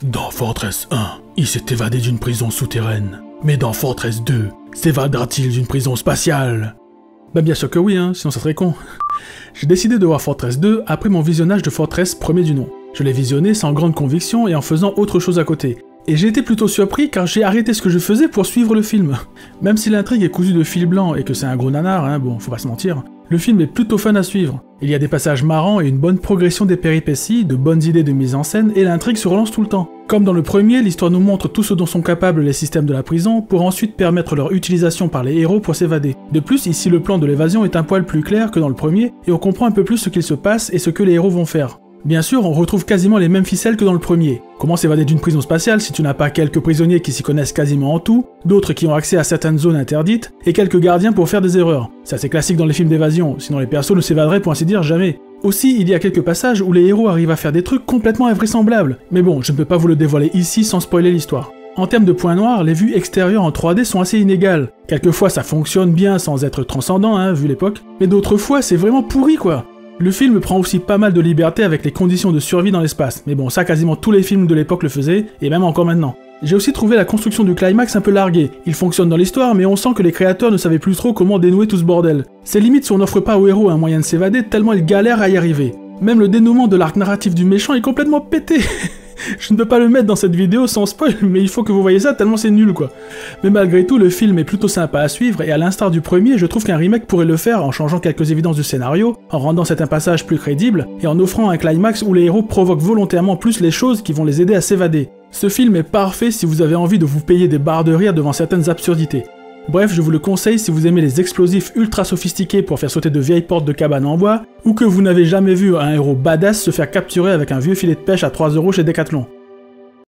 Dans Fortress 1, il s'est évadé d'une prison souterraine. Mais dans Fortress 2, s'évadera-t-il d'une prison spatiale? Ben bien sûr que oui, hein, sinon ça serait con. J'ai décidé de voir Fortress 2 après mon visionnage de Fortress premier du nom. Je l'ai visionné sans grande conviction et en faisant autre chose à côté. Et j'ai été plutôt surpris car j'ai arrêté ce que je faisais pour suivre le film. Même si l'intrigue est cousue de fil blanc et que c'est un gros nanar, hein, bon, faut pas se mentir, le film est plutôt fun à suivre. Il y a des passages marrants et une bonne progression des péripéties, de bonnes idées de mise en scène et l'intrigue se relance tout le temps. Comme dans le premier, l'histoire nous montre tout ce dont sont capables les systèmes de la prison pour ensuite permettre leur utilisation par les héros pour s'évader. De plus, ici le plan de l'évasion est un poil plus clair que dans le premier et on comprend un peu plus ce qu'il se passe et ce que les héros vont faire. Bien sûr, on retrouve quasiment les mêmes ficelles que dans le premier. Comment s'évader d'une prison spatiale si tu n'as pas quelques prisonniers qui s'y connaissent quasiment en tout, d'autres qui ont accès à certaines zones interdites, et quelques gardiens pour faire des erreurs. C'est assez classique dans les films d'évasion, sinon les persos ne s'évaderaient pour ainsi dire jamais. Aussi, il y a quelques passages où les héros arrivent à faire des trucs complètement invraisemblables. Mais bon, je ne peux pas vous le dévoiler ici sans spoiler l'histoire. En termes de points noirs, les vues extérieures en 3D sont assez inégales. Quelquefois ça fonctionne bien sans être transcendant, hein, vu l'époque, mais d'autres fois c'est vraiment pourri quoi. Le film prend aussi pas mal de liberté avec les conditions de survie dans l'espace, mais bon, ça quasiment tous les films de l'époque le faisaient, et même encore maintenant. J'ai aussi trouvé la construction du climax un peu larguée. Il fonctionne dans l'histoire, mais on sent que les créateurs ne savaient plus trop comment dénouer tout ce bordel. C'est limite si on n'offre pas au héros un moyen de s'évader tellement il galère à y arriver. Même le dénouement de l'arc narratif du méchant est complètement pété. Je ne peux pas le mettre dans cette vidéo sans spoil, mais il faut que vous voyez ça tellement c'est nul quoi. Mais malgré tout, le film est plutôt sympa à suivre, et à l'instar du premier, je trouve qu'un remake pourrait le faire en changeant quelques évidences du scénario, en rendant certains passages plus crédibles, et en offrant un climax où les héros provoquent volontairement plus les choses qui vont les aider à s'évader. Ce film est parfait si vous avez envie de vous payer des barres de rire devant certaines absurdités. Bref, je vous le conseille si vous aimez les explosifs ultra sophistiqués pour faire sauter de vieilles portes de cabane en bois, ou que vous n'avez jamais vu un héros badass se faire capturer avec un vieux filet de pêche à 3€ chez Decathlon.